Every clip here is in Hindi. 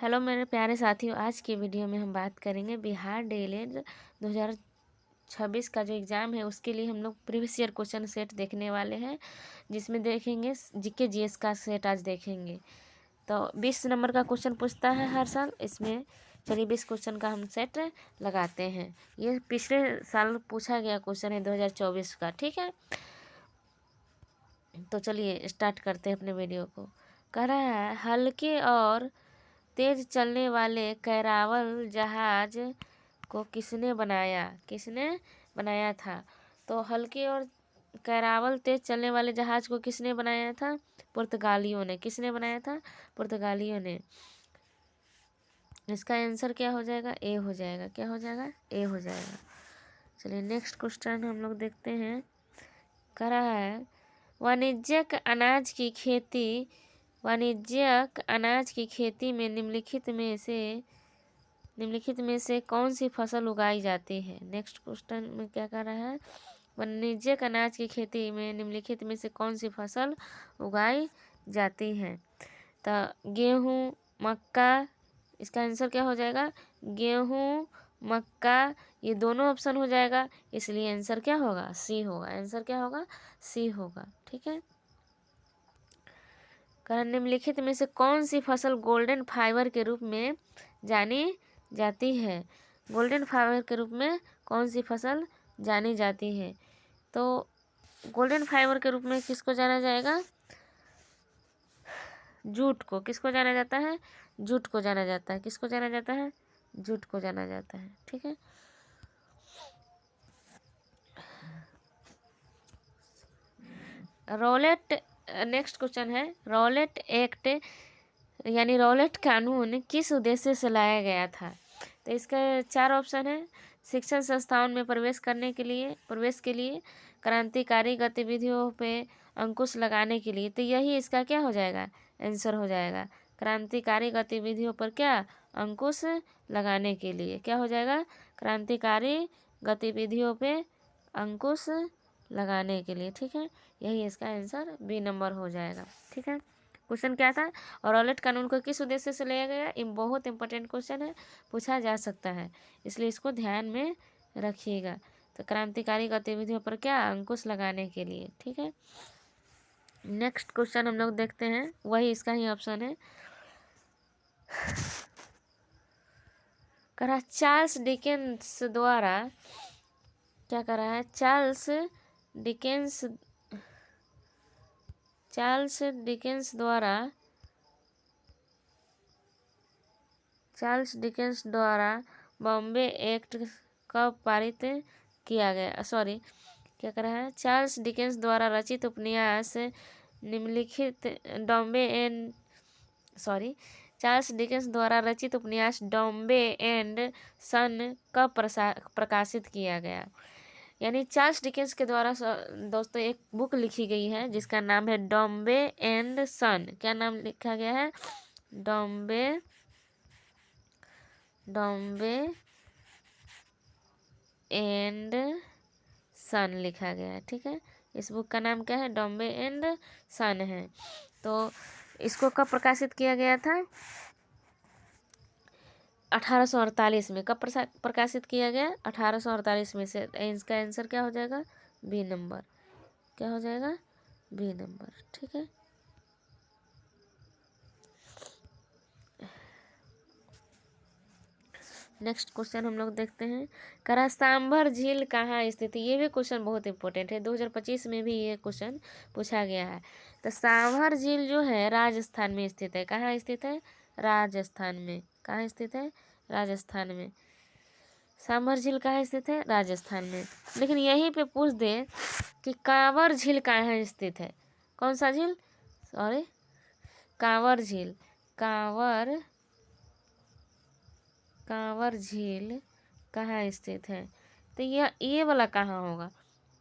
हेलो मेरे प्यारे साथियों, आज की वीडियो में हम बात करेंगे बिहार डीएलएड 2026 का जो एग्ज़ाम है उसके लिए हम लोग प्रीवियस ईयर क्वेश्चन सेट देखने वाले हैं, जिसमें देखेंगे जीके जीएस का सेट आज देखेंगे। तो 20 नंबर का क्वेश्चन पूछता है हर साल। इसमें चलिए 20 क्वेश्चन का हम सेट लगाते हैं। ये पिछले साल पूछा गया क्वेश्चन है 2024 का, ठीक है। तो चलिए स्टार्ट करते हैं अपने वीडियो को। कह रहा है, हल्के और तेज चलने वाले कैरावल जहाज को किसने बनाया था? तो हल्के और कैरावल तेज चलने वाले जहाज को किसने बनाया था? पुर्तगालियों ने। किसने बनाया था? पुर्तगालियों ने। इसका आंसर क्या हो जाएगा? ए हो जाएगा। क्या हो जाएगा? ए हो जाएगा। चलिए नेक्स्ट क्वेश्चन हम लोग देखते हैं। कह रहा है, वाणिज्यिक अनाज की खेती में निम्नलिखित में से कौन सी फसल उगाई जाती है? नेक्स्ट क्वेश्चन में क्या कर रहा है? वाणिज्यिक अनाज की खेती में निम्नलिखित में से कौन सी फसल उगाई जाती है? तो गेहूँ, मक्का। इसका आंसर क्या हो जाएगा? गेहूँ, मक्का। ये दोनों ऑप्शन हो जाएगा, इसलिए आंसर क्या होगा? सी होगा। आंसर क्या होगा? सी होगा। ठीक है। कारण निम्नलिखित में से कौन सी फसल गोल्डन फाइबर के रूप में जानी जाती है? गोल्डन फाइबर के रूप में कौन सी फसल जानी जाती है? तो गोल्डन फाइबर के रूप में किसको जाना जाएगा? जूट को। किसको जाना जाता है? जूट को जाना जाता है। किसको जाना जाता है? जूट को जाना जाता है। ठीक है। रॉलेट नेक्स्ट क्वेश्चन है, रॉलेट एक्ट यानी रॉलेट कानून किस उद्देश्य से लाया गया था? तो इसका 4 ऑप्शन है। शिक्षण संस्थाओं में प्रवेश के लिए, क्रांतिकारी गतिविधियों पे अंकुश लगाने के लिए। तो यही इसका क्या हो जाएगा? आंसर हो जाएगा। क्रांतिकारी गतिविधियों पर क्या? अंकुश लगाने के लिए। क्या हो जाएगा? क्रांतिकारी गतिविधियों पे अंकुश लगाने के लिए। ठीक है। यही इसका आंसर बी नंबर हो जाएगा। ठीक है। क्वेश्चन क्या था? और रॉलेट कानून को किस उद्देश्य से लिया गया? ये बहुत इंपॉर्टेंट क्वेश्चन है, पूछा जा सकता है, इसलिए इसको ध्यान में रखिएगा। तो क्रांतिकारी गतिविधियों पर क्या? अंकुश लगाने के लिए। ठीक है। नेक्स्ट क्वेश्चन हम लोग देखते हैं, वही इसका ही ऑप्शन है। करा चार्ल्स डिकेंस द्वारा क्या कर रहा है? चार्ल्स डिकेंस द्वारा बॉम्बे एक्ट कब पारित किया गया? सॉरी, क्या कर रहा है? चार्ल्स डिकेंस द्वारा रचित उपन्यास निम्नलिखित चार्ल्स डिकेंस द्वारा रचित उपन्यास डॉम्बे एंड सन कब प्रकाशित किया गया? यानी चार्ल्स डिकेंस के द्वारा दोस्तों एक बुक लिखी गई है जिसका नाम है डॉम्बे एंड सन। क्या नाम लिखा गया है? डॉम्बे एंड सन लिखा गया है। ठीक है। इस बुक का नाम क्या है? डॉम्बे एंड सन है। तो इसको कब प्रकाशित किया गया था? 1848 में। कब प्रकाशित किया गया? 1848 में से। इसका आंसर क्या हो जाएगा? B number. क्या हो जाएगा? B number. ठीक है। नेक्स्ट क्वेश्चन हम लोग देखते हैं। करा सांभर झील कहाँ स्थित है? ये भी क्वेश्चन बहुत इंपॉर्टेंट है, 2025 में भी ये क्वेश्चन पूछा गया है। तो सांभर झील जो है राजस्थान में स्थित है। कहाँ स्थित है? राजस्थान में। कहाँ स्थित है? राजस्थान में। सांभर झील कहाँ स्थित है? राजस्थान में। लेकिन यहीं पे पूछ दे कि कांवर झील कहाँ स्थित है? कौन सा झील? सॉरी, कांवर झील। कांवर झील कहाँ स्थित है? तो ये वाला कहाँ होगा?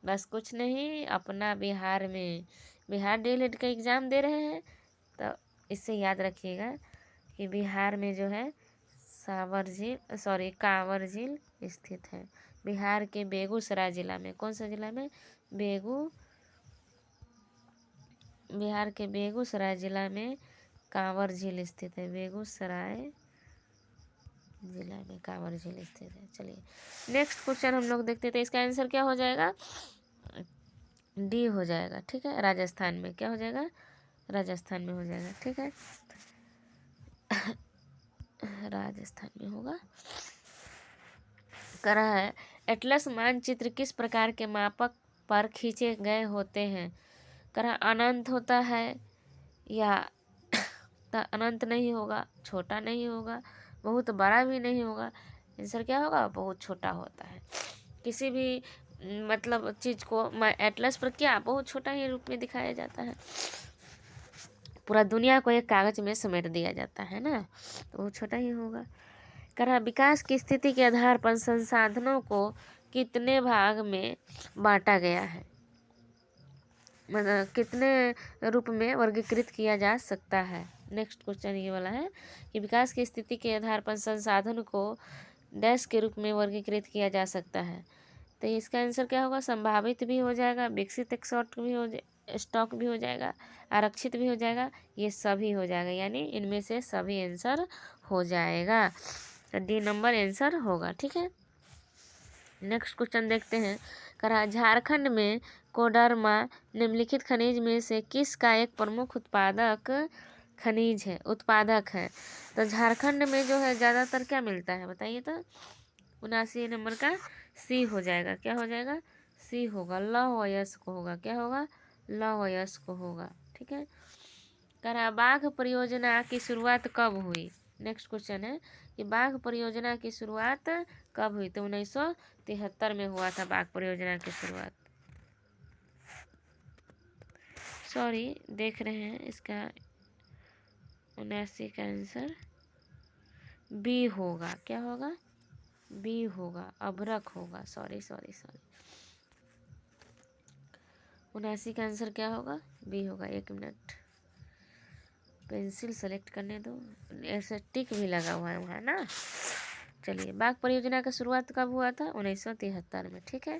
बस कुछ नहीं, अपना बिहार में। बिहार डीएलएड का एग्ज़ाम दे रहे हैं तो इससे याद रखिएगा कि बिहार में जो है कांवर झील स्थित है। बिहार के बेगूसराय जिला में। कौन सा जिला में? बिहार के बेगूसराय जिला में कांवर झील स्थित है। बेगूसराय जिला में कांवर झील स्थित है। चलिए नेक्स्ट क्वेश्चन हम लोग देखते हैं। तो इसका आंसर क्या हो जाएगा? डी हो जाएगा। ठीक है, राजस्थान में। क्या हो जाएगा? राजस्थान में हो जाएगा। ठीक है, राजस्थान में होगा। कह रहा है एटलस मानचित्र किस प्रकार के मापक पर खींचे गए होते हैं? कह रहा अनंत होता है या अनंत नहीं होगा, छोटा नहीं होगा, बहुत बड़ा भी नहीं होगा। आंसर क्या होगा? बहुत छोटा होता है। किसी भी मतलब चीज़ को एटलस पर क्या बहुत छोटा ही रूप में दिखाया जाता है। पूरा दुनिया को एक कागज में समेट दिया जाता है ना, तो वो छोटा ही होगा। कह रहा विकास की स्थिति के आधार पर संसाधनों को कितने भाग में बांटा गया है? मतलब कितने रूप में वर्गीकृत किया जा सकता है? नेक्स्ट क्वेश्चन ये वाला है कि विकास की स्थिति के आधार पर संसाधन को डैश के रूप में वर्गीकृत किया जा सकता है। तो इसका आंसर क्या होगा? संभावित भी हो जाएगा, विकसित स्टॉक भी हो जाएगा, आरक्षित भी हो जाएगा, ये सभी हो जाएगा। यानी इनमें से सभी आंसर हो जाएगा। तो डी नंबर आंसर होगा। ठीक है, नेक्स्ट क्वेश्चन देखते हैं। कहा झारखंड में कोडरमा निम्नलिखित खनिज में से किसका एक प्रमुख उत्पादक है? तो झारखंड में जो है ज़्यादातर क्या मिलता है बताइए तो? 79 नंबर का सी हो जाएगा। क्या हो जाएगा? सी होगा। लौह अयस्क होगा। क्या होगा? लौह अयस्क होगा। ठीक है, कह रहा बाघ परियोजना की शुरुआत कब हुई? नेक्स्ट क्वेश्चन है कि बाघ परियोजना की शुरुआत कब हुई? तो 1973 में हुआ था बाघ परियोजना की शुरुआत। सॉरी, देख रहे हैं इसका 79 का आंसर बी होगा। क्या होगा? बी होगा, अभ्रक होगा। सॉरी 79 का आंसर क्या होगा? बी होगा। एक मिनट, पेंसिल सेलेक्ट करने दो, ऐसे टिक भी लगा हुआ है वहाँ ना। चलिए, बाघ परियोजना का शुरुआत कब हुआ था? 1973 में। ठीक है,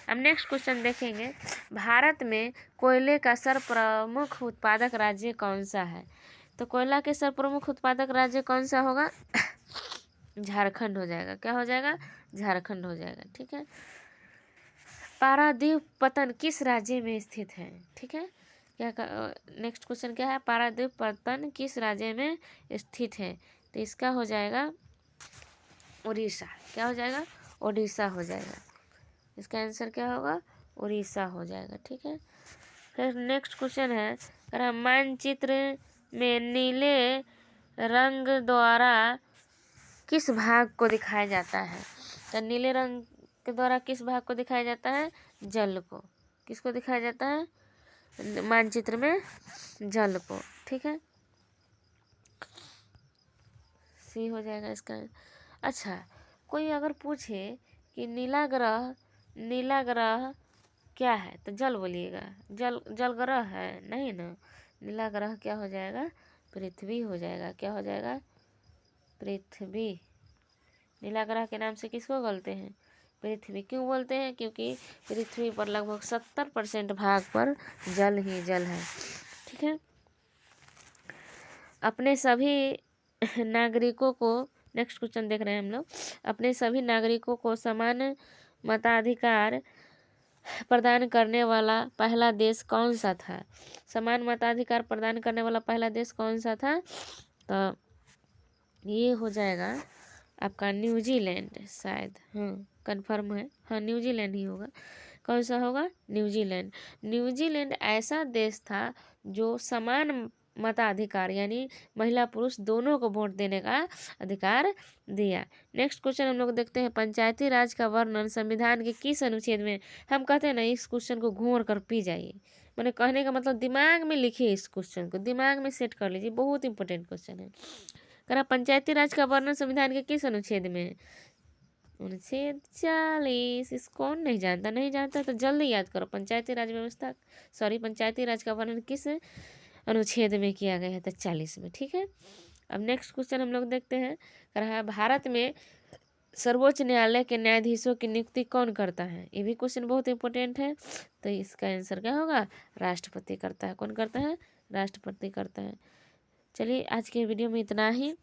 अब नेक्स्ट क्वेश्चन देखेंगे। भारत में कोयले का सर्वप्रमुख उत्पादक राज्य कौन सा है? तो कोयला के सर्वप्रमुख उत्पादक राज्य कौन सा होगा? झारखंड हो जाएगा। क्या हो जाएगा? झारखंड हो जाएगा। ठीक है, पारादीप पतन किस राज्य में स्थित है? ठीक है, नेक्स्ट क्वेश्चन क्या है? पारादीप पतन किस राज्य में स्थित है? तो इसका हो जाएगा उड़ीसा। क्या हो जाएगा? उड़ीसा हो जाएगा। इसका आंसर क्या होगा? उड़ीसा हो जाएगा। ठीक है, फिर नेक्स्ट क्वेश्चन है, अगर मानचित्र में नीले रंग द्वारा किस भाग को दिखाया जाता है? तो नीले रंग के द्वारा किस भाग को दिखाया जाता है? जल को। किसको दिखाया जाता है मानचित्र में? जल को। ठीक है, सी हो जाएगा इसका। अच्छा, कोई अगर पूछे कि नीला ग्रह क्या है तो जल बोलिएगा। जल ग्रह है नहीं ना। नीला ग्रह क्या हो जाएगा? पृथ्वी हो जाएगा। क्या हो जाएगा? पृथ्वी। नीला ग्रह के नाम से किसको बोलते हैं? पृथ्वी। क्यों बोलते हैं? क्योंकि पृथ्वी पर लगभग 70% भाग पर जल ही जल है। ठीक है, अपने सभी नागरिकों को, नेक्स्ट क्वेश्चन देख रहे हैं हम लोग, अपने सभी नागरिकों को समान मताधिकार प्रदान करने वाला पहला देश कौन सा था? समान मताधिकार प्रदान करने वाला पहला देश कौन सा था? तो ये हो जाएगा आपका न्यूजीलैंड शायद। हाँ, कंफर्म है। हाँ, न्यूजीलैंड ही होगा। कौन सा होगा? न्यूजीलैंड। न्यूजीलैंड ऐसा देश था जो समान मताधिकार यानी महिला पुरुष दोनों को वोट देने का अधिकार दिया। नेक्स्ट क्वेश्चन हम लोग देखते हैं। पंचायती राज का वर्णन संविधान के किस अनुच्छेद में? हम कहते हैं ना, इस क्वेश्चन को घूर कर पी जाइए। मैंने कहने का मतलब दिमाग में लिखिए, इस क्वेश्चन को दिमाग में सेट कर लीजिए, बहुत इंपॉर्टेंट क्वेश्चन है। करा पंचायती राज का वर्णन संविधान के किस अनुच्छेद में? अनुच्छेद 40। इसको कौन नहीं जानता? नहीं जानता तो जल्दी याद करो। पंचायती राज का वर्णन किस अनुच्छेद में किया गया है? तो 40 में। ठीक है, अब नेक्स्ट क्वेश्चन हम लोग देखते हैं। कह रहा है भारत में सर्वोच्च न्यायालय के न्यायाधीशों की नियुक्ति कौन करता है? ये भी क्वेश्चन बहुत इंपॉर्टेंट है। तो इसका आंसर क्या होगा? राष्ट्रपति करता है। कौन करता है? राष्ट्रपति करता है। चलिए, आज के वीडियो में इतना ही।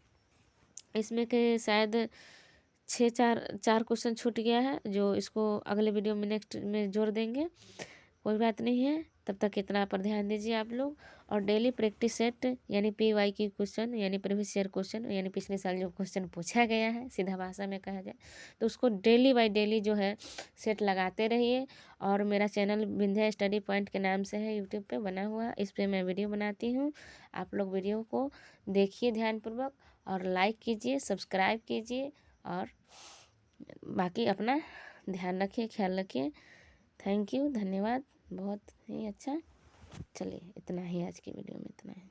इसमें के शायद 4 क्वेश्चन छूट गया है, जो इसको अगले वीडियो में नेक्स्ट में जोड़ देंगे। कोई बात नहीं है, तब तक इतना पर ध्यान दीजिए आप लोग। और डेली प्रैक्टिस सेट यानी PY की क्वेश्चन यानी प्रीवियस ईयर क्वेश्चन यानी पिछले साल जो क्वेश्चन पूछा गया है, सीधा भाषा में कहा जाए तो उसको डेली बाय डेली जो है सेट लगाते रहिए। और मेरा चैनल विंध्या स्टडी पॉइंट के नाम से है, यूट्यूब पे बना हुआ, इस पर मैं वीडियो बनाती हूँ। आप लोग वीडियो को देखिए ध्यानपूर्वक और लाइक कीजिए, सब्सक्राइब कीजिए और बाकी अपना ध्यान रखिए, ख्याल रखिए। थैंक यू, धन्यवाद, बहुत ही अच्छा। चलिए इतना ही, आज की वीडियो में इतना ही।